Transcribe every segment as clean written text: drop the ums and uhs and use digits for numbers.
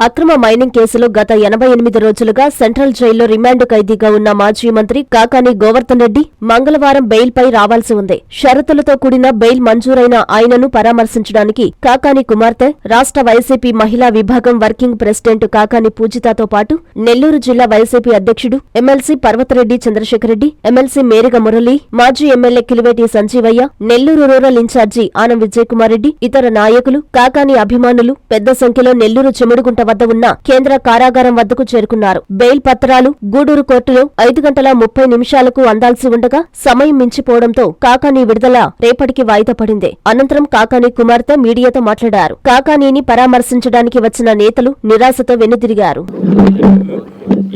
అక్రమ మైనింగ్ కేసులో గత 88 రోజులుగా సెంట్రల్ జైల్లో రిమాండ్ ఖైదీగా ఉన్న మాజీ మంత్రి కాకాని గోవర్ధన్ రెడ్డి మంగళవారం బెయిల్పై రావాల్సి ఉంది. షరతులతో కూడిన బెయిల్ మంజూరైన ఆయనను పరామర్శించడానికి కాకాని కుమార్తె, రాష్ట్ర వైసీపీ మహిళా విభాగం వర్కింగ్ ప్రెసిడెంట్ కాకాని పూజితతో పాటు నెల్లూరు జిల్లా వైసీపీ అధ్యక్షుడు ఎమ్మెల్సీ పర్వతరెడ్డి చంద్రశేఖరరెడ్డి, ఎమ్మెల్సీ మేరిగ మురళి, మాజీ MLA Kiliveti Sanjeevaiah, Nellore rural incharge Anam Vijayakumar Reddy, ఇతర నాయకులు, కాకాని అభిమానులు పెద్ద సంఖ్యలో నెల్లూరు చెముడుగుంట వద్ద ఉన్న కేంద్ర కారాగారం వద్దకు చేరుకున్నారు. బెయిల్ పత్రాలు గూడూరు కోర్టులో 5:30 అందాల్సి ఉండగా సమయం మించిపోవడంతో కాకాని విడుదల రేపటికి వాయిదా పడింది. అనంతరం కాకాని కుమార్తె మీడియాతో మాట్లాడారు. కాకానీని పరామర్శించడానికి వచ్చిన నేతలు నిరాశతో వెనుదిరిగారు.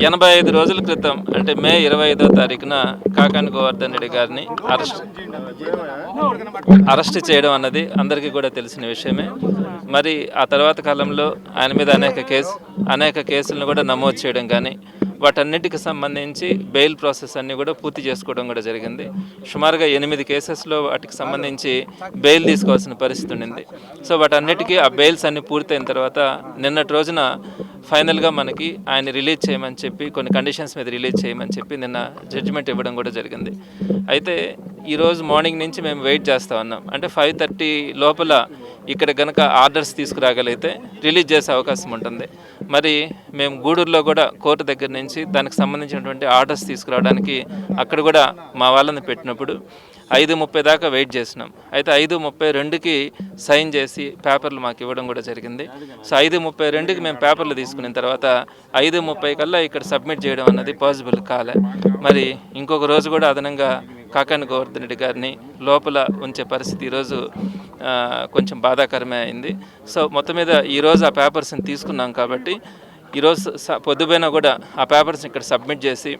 85 రోజుల క్రితం అంటే మే 25వ తారీఖున కాకాని గోవర్ధన్ రెడ్డి గారిని అరెస్ట్ చేయడం అన్నది అందరికీ కూడా తెలిసిన విషయమే. మరి ఆ తర్వాత కాలంలో ఆయన మీద అనేక కేసులను కూడా నమోదు చేయడం కానీ వాటన్నిటికి సంబంధించి బెయిల్ ప్రాసెస్ అన్నీ కూడా పూర్తి చేసుకోవడం కూడా జరిగింది. సుమారుగా 8 కేసెస్లో వాటికి సంబంధించి బెయిల్ తీసుకోవాల్సిన పరిస్థితి ఉండింది. సో వాటన్నిటికీ ఆ బెయిల్స్ అన్నీ పూర్తయిన తర్వాత నిన్నటి రోజున ఫైనల్గా మనకి ఆయన రిలీజ్ చేయమని చెప్పి కొన్ని కండిషన్స్ మీద రిలీజ్ చేయమని చెప్పి నిన్న జడ్జిమెంట్ ఇవ్వడం కూడా జరిగింది. అయితే ఈరోజు మార్నింగ్ నుంచి మేము వెయిట్ చేస్తూ ఉన్నాం. అంటే 5:30 లోపల ఇక్కడ కనుక ఆర్డర్స్ తీసుకురాగలిగితే రిలీజ్ చేసే అవకాశం ఉంటుంది. మరి మేము గూడూరులో కూడా కోర్టు దగ్గర నుంచి దానికి సంబంధించినటువంటి ఆర్డర్స్ తీసుకురావడానికి అక్కడ కూడా మా వాళ్ళని పెట్టినప్పుడు 5:30 దాకా వెయిట్ చేసినాం. అయితే 5:32కి సైన్ చేసి పేపర్లు మాకు ఇవ్వడం కూడా జరిగింది. సో 5:32కి మేము పేపర్లు తీసుకున్న తర్వాత 5:30 కల్లా ఇక్కడ సబ్మిట్ చేయడం అన్నది పాసిబుల్ కాలే. మరి ఇంకొక రోజు కూడా అదనంగా కాకాని గోవర్ధన్ రెడ్డి గారిని లోపల ఉంచే పరిస్థితి ఈరోజు కొంచెం బాధాకరమే అయింది. సో మొత్తం మీద ఈరోజు ఆ పేపర్స్ని తీసుకున్నాం కాబట్టి ఈరోజు పొద్దుపైన కూడా ఆ పేపర్స్ని ఇక్కడ సబ్మిట్ చేసి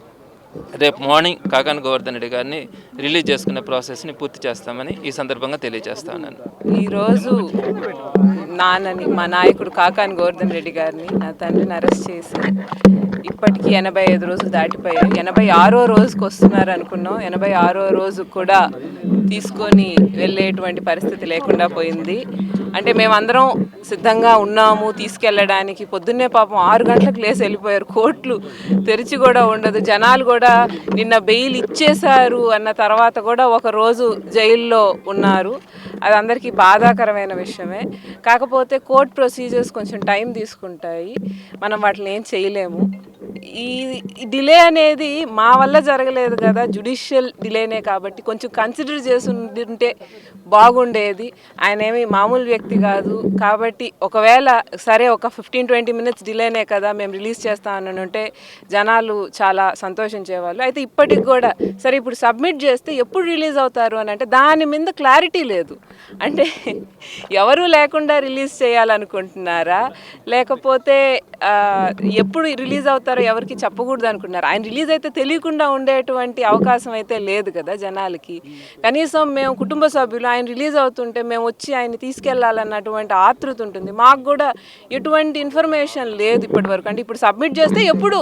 రేపు మార్నింగ్ కాకాని గోవర్ధన్ రెడ్డి గారిని రిలీజ్ చేసుకునే ప్రాసెస్ని పూర్తి చేస్తామని ఈ సందర్భంగా తెలియజేస్తాను. ఈరోజు మా నాయకుడు కాకాని గోవర్ధన్ రెడ్డి గారిని, నా తండ్రిని అరెస్ట్ చేసి ఇప్పటికీ 85 రోజులు దాటిపోయాయి. 86వ రోజుకి వస్తున్నారు అనుకున్నాం. 86వ రోజు కూడా తీసుకొని వెళ్ళేటువంటి పరిస్థితి లేకుండా పోయింది. అంటే మేమందరం సిద్ధంగా ఉన్నాము తీసుకెళ్ళడానికి. పొద్దున్నే పాపం 6 గంటలకు లేసి వెళ్ళిపోయారు. కోర్టులు తెరిచి కూడా ఉండదు. జనాలు కూడా నిన్న బెయిల్ ఇచ్చేశారు అన్న తర్వాత కూడా ఒక రోజు జైల్లో ఉన్నారు. అది అందరికీ బాధాకరమైన విషయమే. కాకపోతే కోర్ట్ ప్రొసీజర్స్ కొంచెం టైం తీసుకుంటాయి. మనం వాటిని ఏం చేయలేము. ఈ డిలే అనేది మా వల్ల జరగలేదు కదా, జ్యుడిషియల్ డిలేనే కాబట్టి కొంచెం కన్సిడర్ చేసి ఉంటే బాగుండేది. ఆయన ఏమి మామూలు వ్యక్తి కాదు కాబట్టి ఒకవేళ సరే ఒక 15-20 మినిట్స్ డిలేనే కదా మేము రిలీజ్ చేస్తామని ఉంటే జనాలు చాలా సంతోషించేవాళ్ళు. అయితే ఇప్పటికి కూడా సరే ఇప్పుడు సబ్మిట్ చేస్తే ఎప్పుడు రిలీజ్ అవుతారు అని అంటే దాని మీద క్లారిటీ లేదు. అంటే ఎవరు లేకుండా రిలీజ్ చేయాలనుకుంటున్నారా, లేకపోతే ఎప్పుడు రిలీజ్ అవుతారో ఎవరికి చెప్పకూడదు అనుకుంటున్నారు. ఆయన రిలీజ్ అయితే తెలియకుండా ఉండేటువంటి అవకాశం అయితే లేదు కదా జనాలకి. కనీసం మేము కుటుంబ సభ్యులు ఆయన రిలీజ్ అవుతుంటే మేము వచ్చి ఆయన తీసుకెళ్లాలన్నటువంటి ఆతృత ఉంటుంది. మాకు కూడా ఎటువంటి ఇన్ఫర్మేషన్ లేదు ఇప్పటి వరకు. అంటే ఇప్పుడు సబ్మిట్ చేస్తే ఎప్పుడు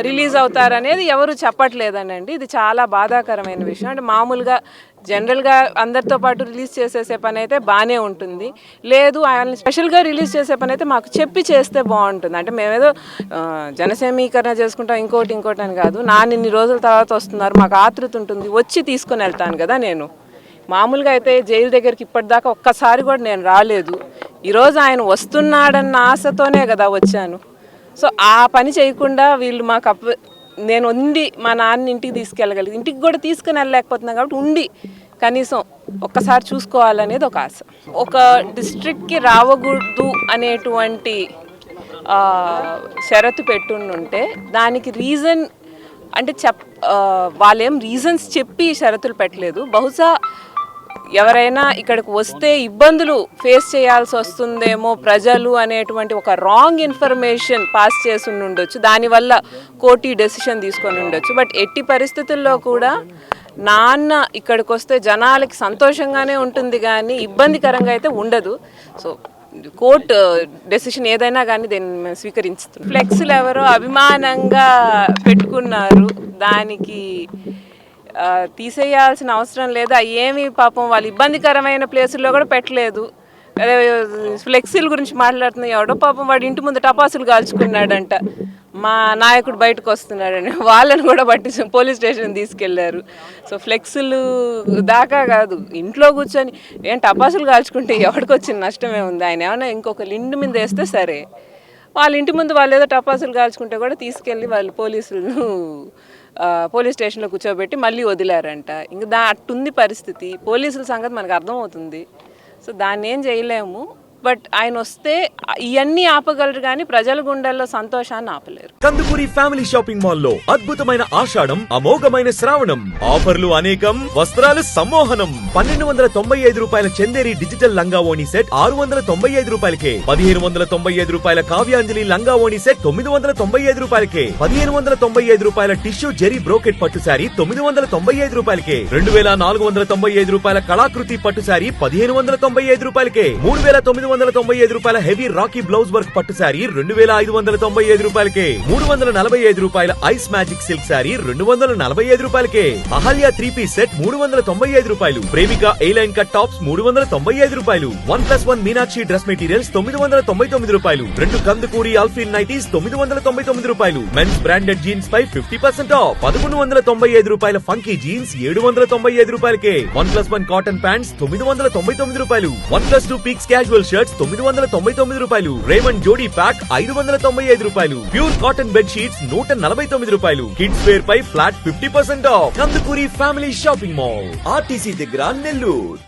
రిలీజ్ అవుతారనేది ఎవరు చెప్పట్లేదనండి. ఇది చాలా బాధాకరమైన విషయం. అంటే మామూలుగా జనరల్గా అందరితో పాటు రిలీజ్ చేసేసే పని అయితే బాగానే ఉంటుంది. లేదు ఆయన స్పెషల్గా రిలీజ్ చేసే పని అయితే మాకు చెప్పి చేస్తే బాగుంటుంది. అంటే మేమేదో జనసేమీకరణ చేసుకుంటాం ఇంకోటి అని కాదు. ఇన్ని రోజుల తర్వాత వస్తున్నారు, మాకు ఆతృత ఉంటుంది, వచ్చి తీసుకొని వెళ్తాను కదా. నేను మామూలుగా అయితే జైలు దగ్గరికి ఇప్పటిదాకా ఒక్కసారి కూడా నేను రాలేదు. ఈరోజు ఆయన వస్తున్నాడన్న ఆశతోనే కదా వచ్చాను. సో ఆ పని చేయకుండా వీళ్ళు మాకు నేను ఉండి మా నాన్న ఇంటికి తీసుకెళ్ళగలిగి ఇంటికి కూడా తీసుకుని వెళ్ళలేకపోతున్నాను కాబట్టి ఉండి కనీసం ఒక్కసారి చూసుకోవాలనేది ఒక ఆశ. ఒక డిస్ట్రిక్ట్కి రావకూడదు అనేటువంటి షరతు పెట్టుంటే దానికి రీజన్ అంటే వాళ్ళేం రీజన్స్ చెప్పి షరతులు పెట్టలేదు. బహుశా ఎవరైనా ఇక్కడికి వస్తే ఇబ్బందులు ఫేస్ చేయాల్సి వస్తుందేమో ప్రజలు అనేటువంటి ఒక రాంగ్ ఇన్ఫర్మేషన్ పాస్ చేసి ఉండొచ్చు. దానివల్ల కోర్టు డెసిషన్ తీసుకొని ఉండొచ్చు. బట్ ఎట్టి పరిస్థితుల్లో కూడా నాన్న ఇక్కడికి వస్తే జనాలకి సంతోషంగానే ఉంటుంది కానీ ఇబ్బందికరంగా అయితే ఉండదు. సో కోర్టు డెసిషన్ ఏదైనా కానీ దీన్ని మేము స్వీకరిస్తున్నాం. ఫ్లెక్స్లు ఎవరో అభిమానంగా పెట్టుకున్నారు, దానికి తీసేయాల్సిన అవసరం లేదు. ఏమి పాపం వాళ్ళు ఇబ్బందికరమైన ప్లేసుల్లో కూడా పెట్టలేదు. అదే ఫ్లెక్సీల గురించి మాట్లాడుతున్నాయి. ఎవడో పాపం వాడి ఇంటి ముందు టపాసులు కాల్చుకున్నాడంట, మా నాయకుడు బయటకు వస్తున్నాడని వాళ్ళని కూడా పట్టి పోలీస్ స్టేషన్ తీసుకెళ్లారు. సో ఫ్లెక్సీలు దాకా కాదు, ఇంట్లో కూర్చొని ఏం టపాసులు కాల్చుకుంటే ఎవరికి వచ్చిన నష్టమే ఉంది? ఆయన ఏమైనా ఇంకొకరు ఇంటి మీద వేస్తే సరే, వాళ్ళ ఇంటి ముందు వాళ్ళు ఏదో టపాసులు కాల్చుకుంటే కూడా తీసుకెళ్ళి వాళ్ళు పోలీసులను పోలీస్ స్టేషన్లో కూర్చోబెట్టి మళ్ళీ వదిలారంట. ఇంకా అట్టుంది పరిస్థితి. పోలీసుల సంగతి మనకు అర్థమవుతుంది. సో దాన్ని ఏం చేయలేము. బట్ ఆయన వస్తే ఇవన్నీ ఆపగలరు కానీ ప్రజల గుండెల్లో సంతోషాన్ని ఆపలేరు. కందుకూరి ఫ్యామిలీ షాపింగ్ మాల్ లో అద్భుతమైన ఆషాఢం, అమోఘమైన శ్రావణం, ఆఫర్లు అనేకం, వస్త్రాలు సమ్మోహనం. 1295 రూపాయల చందేరి డిజిటల్ లంగా ఓణి సెట్ 695 రూపాయలకే, 1595 రూపాయల కావ్యాంజలి లంగా ఓణి సెట్ 995 రూపాయలకే, 1595 రూపాయల టిష్యూ జెరీ బ్రోకెట్ పట్టు శారీ 995 రూపాయలకే, 2495 రూపాయల కళాకృతి పట్టు శారీ 1595 రూపాయలకే, 3995 రూపాయల హెవీ రాకీ బ్లౌజ్ వర్క్ పట్టు శారీ 2595 రూపాయలకే, 345 రూపాయల ఐస్ మ్యాజిక్ సిల్క్ శారీ 245 రూపాయలకే, అహల్య 3-పీస్ సెట్ 395 రూపాయలు, ప్రేమిక ఏ లైన్ కట్ టాప్స్ 395 రూపాయలు, 1+1 మీనాక్షి డ్రెస్ మెటీరియల్స్ 999 రూపాయలు, 2 కందుకూరి అల్ఫిన్ నైటీస్ 999 రూపాయలు, మెన్స్ బ్రాండెడ్ జీన్స్ పై 50% ఆఫ్, 1195 రూపాయల ఫంకీ జీన్స్ 795 రూపాయలకే, 1+1 కాటన్ ప్యాంట్స్ 999 రూపాయలు, 1+2 పీక్స్ క్యాజువల్ షర్ట్స్ 999 రూపాయలు, రేమండ్ జోడీ ప్యాక్ 595 రూపాయలు, ప్యూర్ కాటన్ బెడ్ షీట్స్ 149 రూపాయలు, కిడ్స్ వేర్ పై flat 50% off. Kandukuri family shopping mall, RTC దగ్గర, నెల్లూరు.